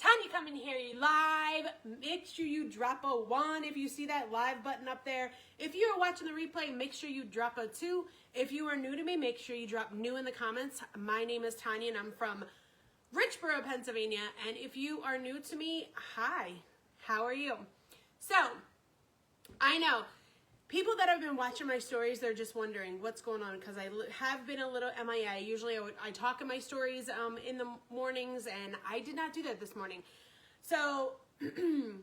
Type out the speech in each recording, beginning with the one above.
Tanya coming here live. Make sure you drop a 1 if you see that live button up there. If you are watching the replay, make sure you drop a 2. If you are new to me, make sure you drop new in the comments. My name is Tanya and I'm from Richboro, Pennsylvania. And if you are new to me, hi, how are you? So, I know people that have been watching my stories, they're just wondering what's going on because I have been a little MIA. Usually I talk in my stories in the mornings, and I did not do that this morning. So I'm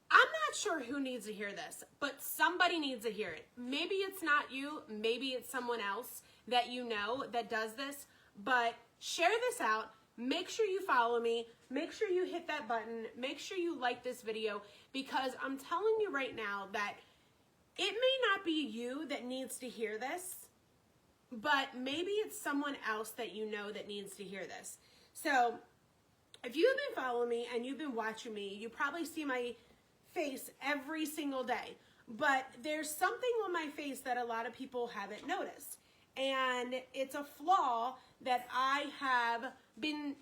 not sure who needs to hear this, but somebody needs to hear it. Maybe it's not you. Maybe it's someone else that you know that does this, but share this out. Make sure you follow me. Make sure you hit that button. Make sure you like this video because I'm telling you right now that it may not be you that needs to hear this, but maybe it's someone else that you know that needs to hear this. So if you've been following me and you've been watching me, you probably see my face every single day. But there's something on my face that a lot of people haven't noticed. And it's a flaw that I have been,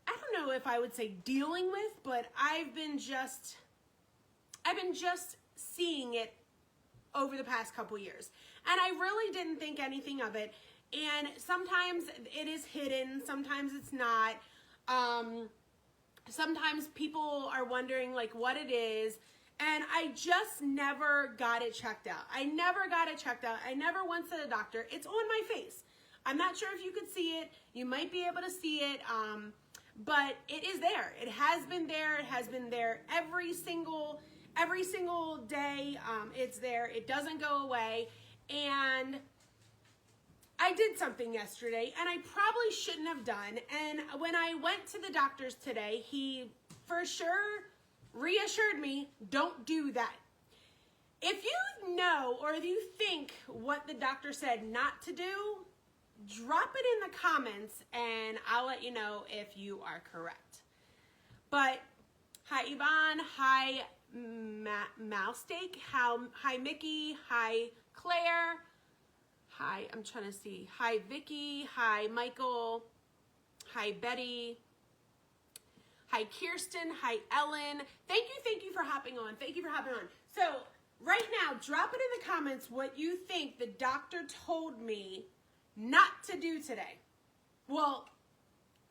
I don't know if I would say dealing with, but I've been just seeing it over the past couple years. And I really didn't think anything of it. And sometimes it is hidden, sometimes it's not. Sometimes people are wondering like what it is. And I just never got it checked out. I never got it checked out. I never went to the doctor. It's on my face. I'm not sure if you could see it. You might be able to see it. But it is there. It has been there. It has been there every single day. It's there. It doesn't go away. And I did something yesterday and I probably shouldn't have done. And when I went to the doctor's today, he for sure reassured me, don't do that. If you know or if you think what the doctor said not to do, drop it in the comments and I'll let you know if you are correct. But hi Yvonne, hi Mousteak, hi Mickey, hi Claire, hi, I'm trying to see, hi Vicky, hi Michael, hi Betty, hi Kirsten, hi Ellen. Thank you for hopping on. Thank you for hopping on. So right now, drop it in the comments what you think the doctor told me not to do today. Well,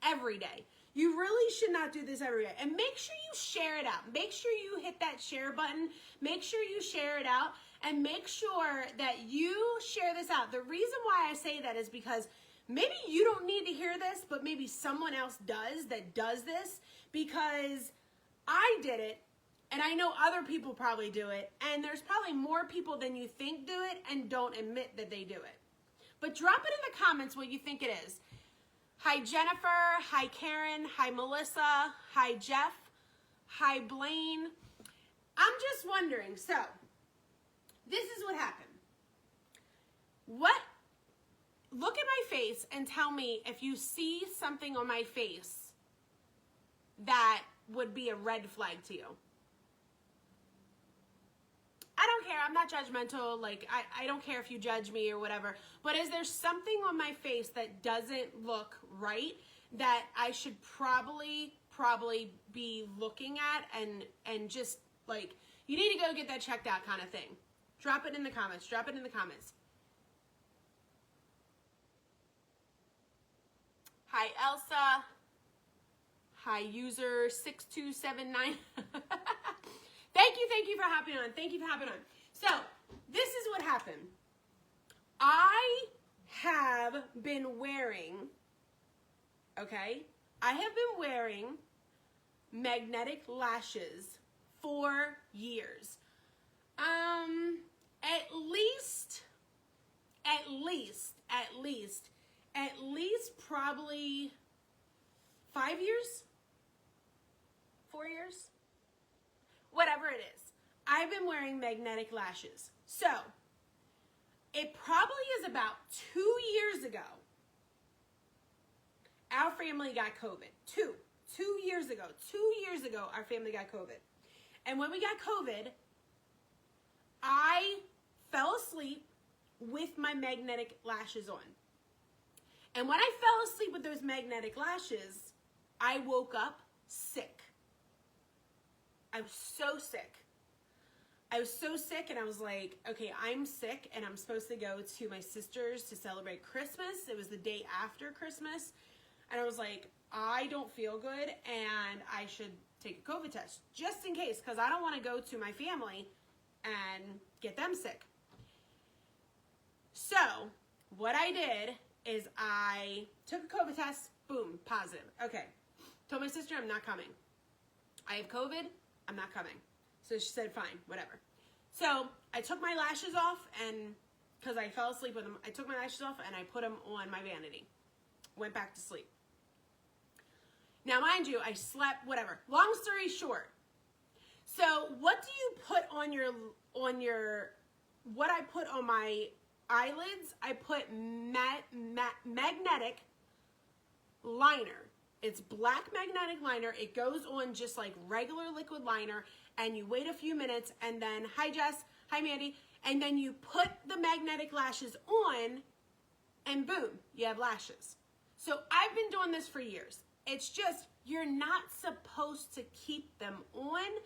every day. You really should not do this every day. And make sure you share it out. Make sure you hit that share button. Make sure you share it out. And make sure that you share this out. The reason why I say that is because maybe you don't need to hear this, but maybe someone else does that does this. Because I did it, and I know other people probably do it. And there's probably more people than you think do it and don't admit that they do it. But drop it in the comments what you think it is. Hi Jennifer, hi Karen, hi Melissa, hi Jeff, hi Blaine. I'm just wondering, so this is what happened. Look at my face and tell me if you see something on my face that would be a red flag to you. I don't care. I'm not judgmental. Like, I don't care if you judge me or whatever. But is there something on my face that doesn't look right that I should probably be looking at and just, like, you need to go get that checked out kind of thing? Drop it in the comments. Drop it in the comments. Hi, Elsa. Hi, user 6279. Thank you for hopping on. Thank you for hopping on. So, this is what happened. I have been wearing, okay? I have been wearing magnetic lashes for years. At least probably 5 years? 4 years? Whatever it is. I've been wearing magnetic lashes. So, it probably is about 2 years ago, our family got COVID. Two years ago. 2 years ago, our family got COVID. And when we got COVID, I fell asleep with my magnetic lashes on. And when I fell asleep with those magnetic lashes, I woke up sick. I was so sick. I was so sick, and I was like, okay, I'm sick, and I'm supposed to go to my sister's to celebrate Christmas. It was the day after Christmas, and I was like, I don't feel good, and I should take a COVID test, just in case, because I don't want to go to my family and get them sick. So, what I did is I took a COVID test, boom, positive. Okay, told my sister I'm not coming. I have COVID, I'm not coming. So she said, fine, whatever. So I took my lashes off, and because I fell asleep with them, I took my lashes off and I put them on my vanity. Went back to sleep. Now, mind you, I slept, whatever. Long story short. So what do you put on your, what I put on my eyelids, I put magnetic liner. It's black magnetic liner. It goes on just like regular liquid liner, and you wait a few minutes, and then, hi Jess, hi Mandy, and then you put the magnetic lashes on, and boom, you have lashes. So I've been doing this for years. It's just, you're not supposed to keep them on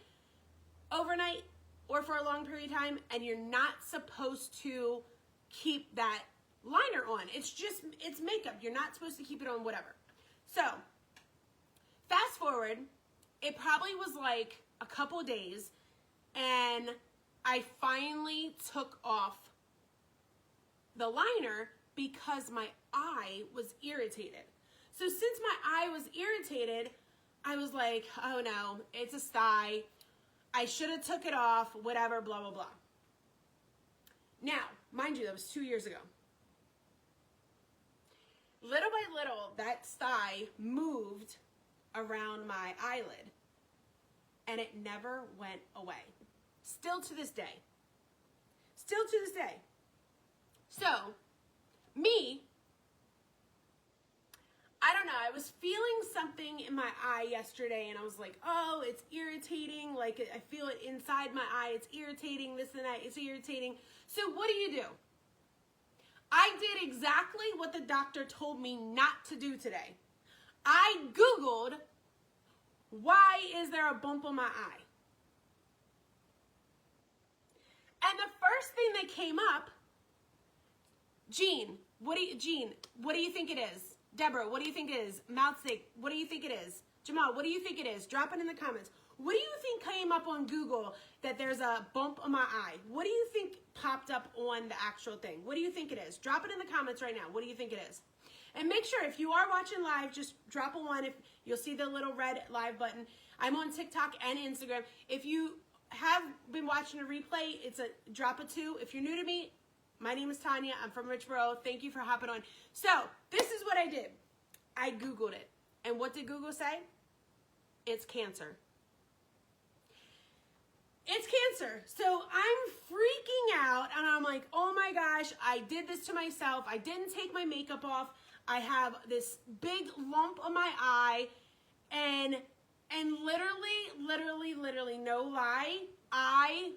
overnight or for a long period of time, and you're not supposed to keep that liner on. It's just, it's makeup. You're not supposed to keep it on, whatever. So, fast forward, it probably was like a couple days, and I finally took off the liner because my eye was irritated. So since my eye was irritated, I was like, oh no, it's a sty. I should have took it off, whatever, blah, blah, blah. Now, mind you, that was 2 years ago. Little by little, that sty moved around my eyelid, and it never went away. Still to this day. Still to this day. So, me, I don't know, I was feeling something in my eye yesterday, and I was like, oh, it's irritating, like I feel it inside my eye, it's irritating, this and that, it's irritating. So what do? I did exactly what the doctor told me not to do today. I Googled, why is there a bump on my eye? And the first thing that came up, Jean, what do you think it is? Deborah, what do you think it is? Mouth steak, what do you think it is? Jamal, what do you think it is? Drop it in the comments. What do you think came up on Google that there's a bump on my eye? What do you think popped up on the actual thing? What do you think it is? Drop it in the comments right now. What do you think it is? And make sure, if you are watching live, just drop a 1. If you'll see the little red live button. I'm on TikTok and Instagram. If you have been watching a replay, it's a drop a 2. If you're new to me, my name is Tanya. I'm from Richboro. Thank you for hopping on. So, this is what I did. I Googled it. And what did Google say? It's cancer. It's cancer. So I'm freaking out, and I'm like, oh my gosh, I did this to myself. I didn't take my makeup off. I have this big lump on my eye, and literally, no lie, I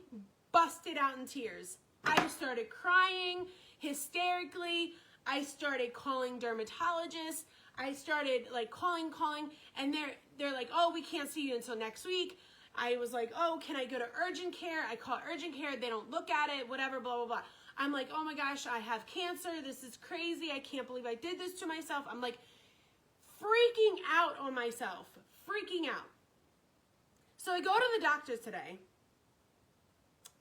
busted out in tears. I started crying hysterically. I started calling dermatologists. I started like calling, and they're like, oh, we can't see you until next week. I was like, oh, can I go to urgent care? I call urgent care. They don't look at it, whatever, blah, blah, blah. I'm like, oh my gosh, I have cancer. This is crazy. I can't believe I did this to myself. I'm like freaking out on myself, freaking out. So I go to the doctor today,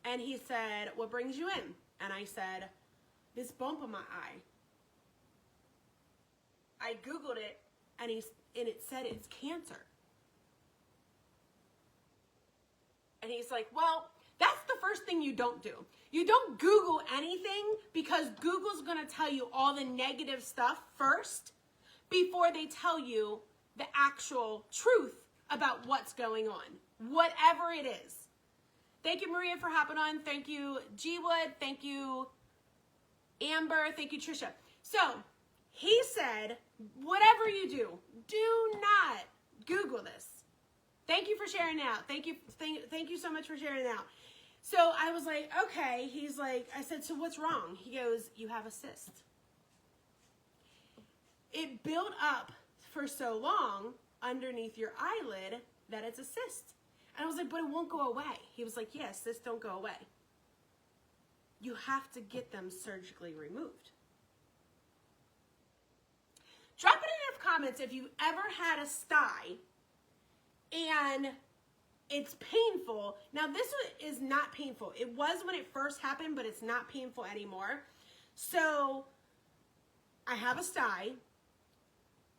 and he said, what brings you in? And I said, this bump on my eye. I Googled it, and it said it's cancer. And he's like, well, that's the first thing you don't do. You don't Google anything, because Google's going to tell you all the negative stuff first before they tell you the actual truth about what's going on, whatever it is. Thank you, Maria, for hopping on. Thank you, G Wood. Thank you, Amber. Thank you, Trisha. So he said, whatever you do not Google this. Thank you for sharing out. Thank you so much for sharing out. So I was like, okay. He's like, I said, so what's wrong? He goes, you have a cyst. It built up for so long underneath your eyelid that it's a cyst. And I was like, but it won't go away. He was like, yes, cysts don't go away. You have to get them surgically removed. Drop it in the comments if you ever had a sty and it's painful. Now this one is not painful. It was when it first happened, but it's not painful anymore. So I have a sty,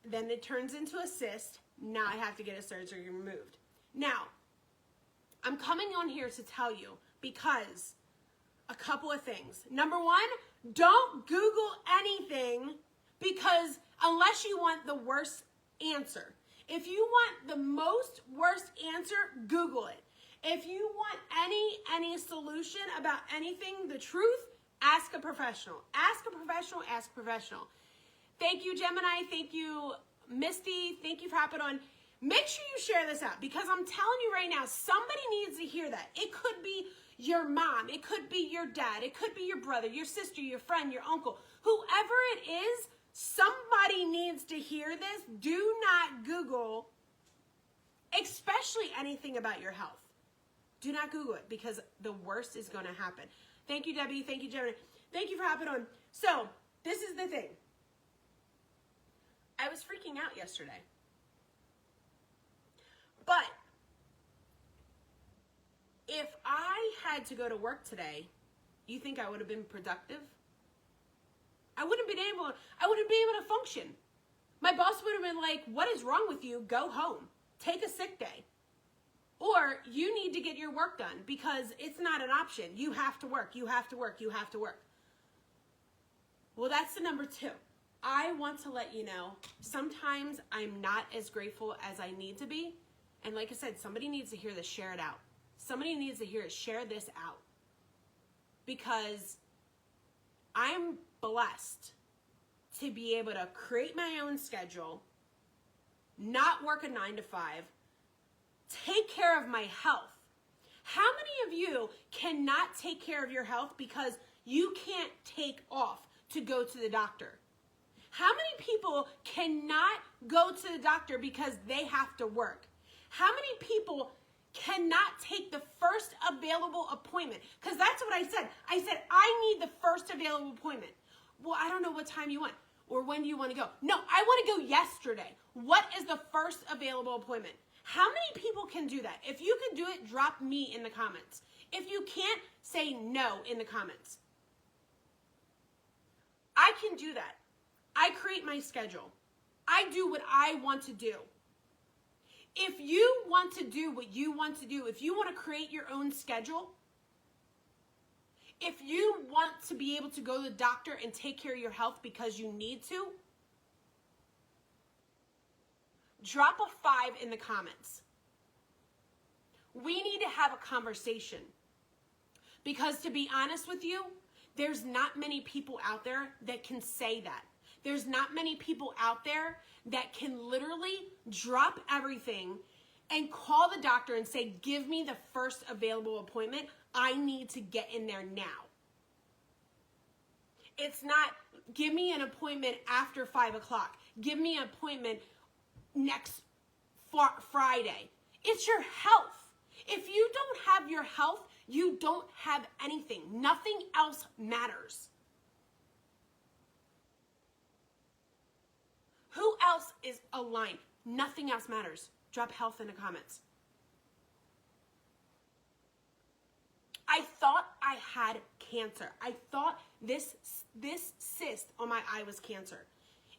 then it turns into a cyst. Now I have to get it surgically removed. Now, I'm coming on here to tell you because a couple of things. Number one, don't Google anything because unless you want the worst answer. If you want the most worst answer, Google it. If you want any solution about anything, the truth, ask a professional. Ask a professional, ask a professional. Thank you, Gemini. Thank you, Misty. Thank you for hopping on. Make sure you share this out because I'm telling you right now, somebody needs to hear that. It could be your mom. It could be your dad. It could be your brother, your sister, your friend, your uncle. Whoever it is, somebody needs to hear this. Do not Google, especially anything about your health. Do not Google it because the worst is going to happen. Thank you, Debbie. Thank you, Gemini. Thank you for hopping on. So, this is the thing. I was freaking out yesterday. But if I had to go to work today, you think I would have been productive? I wouldn't be able to function. My boss would have been like, what is wrong with you? Go home. Take a sick day. Or you need to get your work done because it's not an option. You have to work. You have to work. You have to work. Well, that's the number two. I want to let you know, sometimes I'm not as grateful as I need to be. And like I said, somebody needs to hear this, share it out. Somebody needs to hear it, share this out. Because I'm blessed to be able to create my own schedule, not work a 9 to 5, take care of my health. How many of you cannot take care of your health because you can't take off to go to the doctor? How many people cannot go to the doctor because they have to work? How many people cannot take the first available appointment? Because that's what I said. I said, I need the first available appointment. Well, I don't know what time you want or when do you want to go? No, I want to go yesterday. What is the first available appointment? How many people can do that? If you can do it, drop me in the comments. If you can't, say no in the comments. I can do that. I create my schedule. I do what I want to do. If you want to do what you want to do, if you want to create your own schedule, if you want to be able to go to the doctor and take care of your health because you need to, drop a 5 in the comments. We need to have a conversation. Because to be honest with you, there's not many people out there that can say that. There's not many people out there that can literally drop everything and call the doctor and say, give me the first available appointment. I need to get in there now. It's not, give me an appointment after 5 o'clock. Give me an appointment next Friday. It's your health. If you don't have your health, you don't have anything. Nothing else matters. Who else is aligned? Nothing else matters. Drop health in the comments. I thought I had cancer. I thought this cyst on my eye was cancer.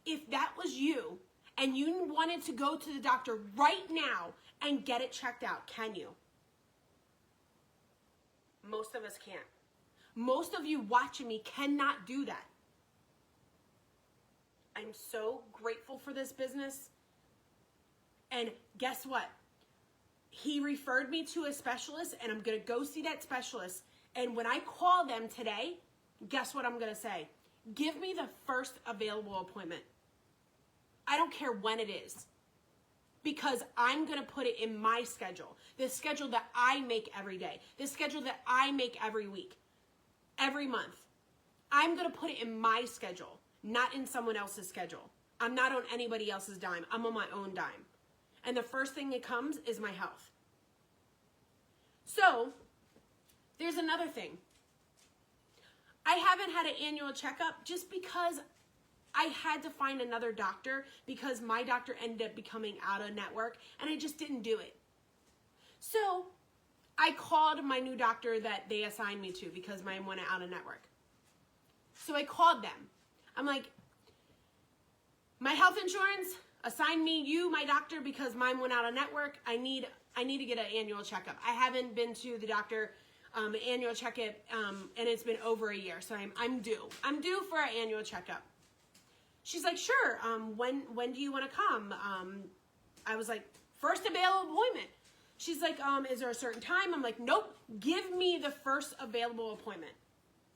If that was you and you wanted to go to the doctor right now and get it checked out, can you? Most of us can't. Most of you watching me cannot do that. I'm so grateful for this business. And guess what? He referred me to a specialist and I'm going to go see that specialist. And when I call them today, guess what I'm going to say? Give me the first available appointment. I don't care when it is. Because I'm going to put it in my schedule. The schedule that I make every day. The schedule that I make every week. Every month. I'm going to put it in my schedule. Not in someone else's schedule. I'm not on anybody else's dime. I'm on my own dime. And the first thing that comes is my health. So, there's another thing. I haven't had an annual checkup just because I had to find another doctor because my doctor ended up becoming out of network and I just didn't do it. So I called my new doctor that they assigned me to because mine went out of network. So I called them. I'm like, my health insurance assigned me you, my doctor, because mine went out of network. I need to get an annual checkup. I haven't been to the doctor annual checkup and it's been over a year. So I'm due. I'm due for an annual checkup. She's like, sure. When do you want to come? I was like, first available appointment. She's like, is there a certain time? I'm like, nope. Give me the first available appointment.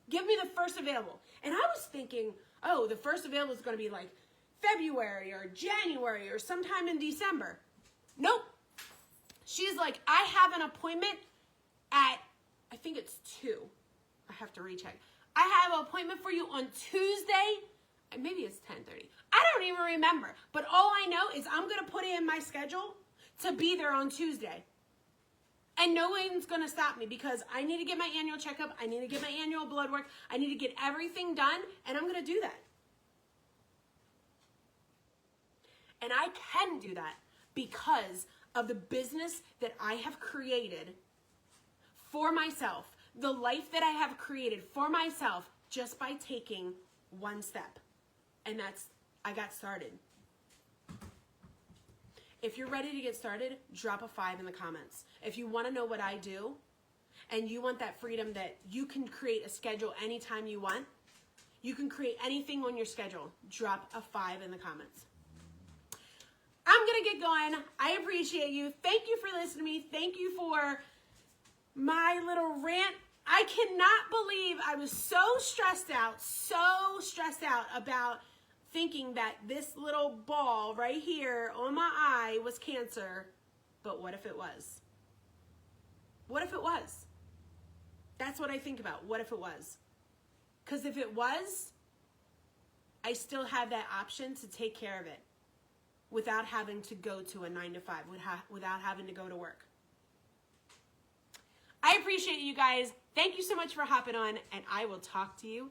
Give me the first available. And I was thinking, oh, the first available is going to be like February or January or sometime in December. Nope. She's like, I have an appointment at, I think it's 2. I have to recheck. I have an appointment for you on Tuesday. Maybe it's 10:30. I don't even remember. But all I know is I'm going to put it in my schedule to be there on Tuesday. And no one's going to stop me because I need to get my annual checkup. I need to get my annual blood work. I need to get everything done. And I'm going to do that. And I can do that because of the business that I have created for myself. The life that I have created for myself just by taking one step. And that's, I got started. If you're ready to get started, drop a 5 in the comments. If you want to know what I do and you want that freedom that you can create a schedule anytime you want, you can create anything on your schedule, drop a 5 in the comments. I'm going to get going. I appreciate you. Thank you for listening to me. Thank you for my little rant. I cannot believe I was so stressed out about thinking that this little ball right here on my eye was cancer. But what if it was? What if it was? That's what I think about. What if it was? Because if it was, I still have that option to take care of it without having to go to a 9-to-5, without having to go to work. I appreciate you guys. Thank you so much for hopping on, and I will talk to you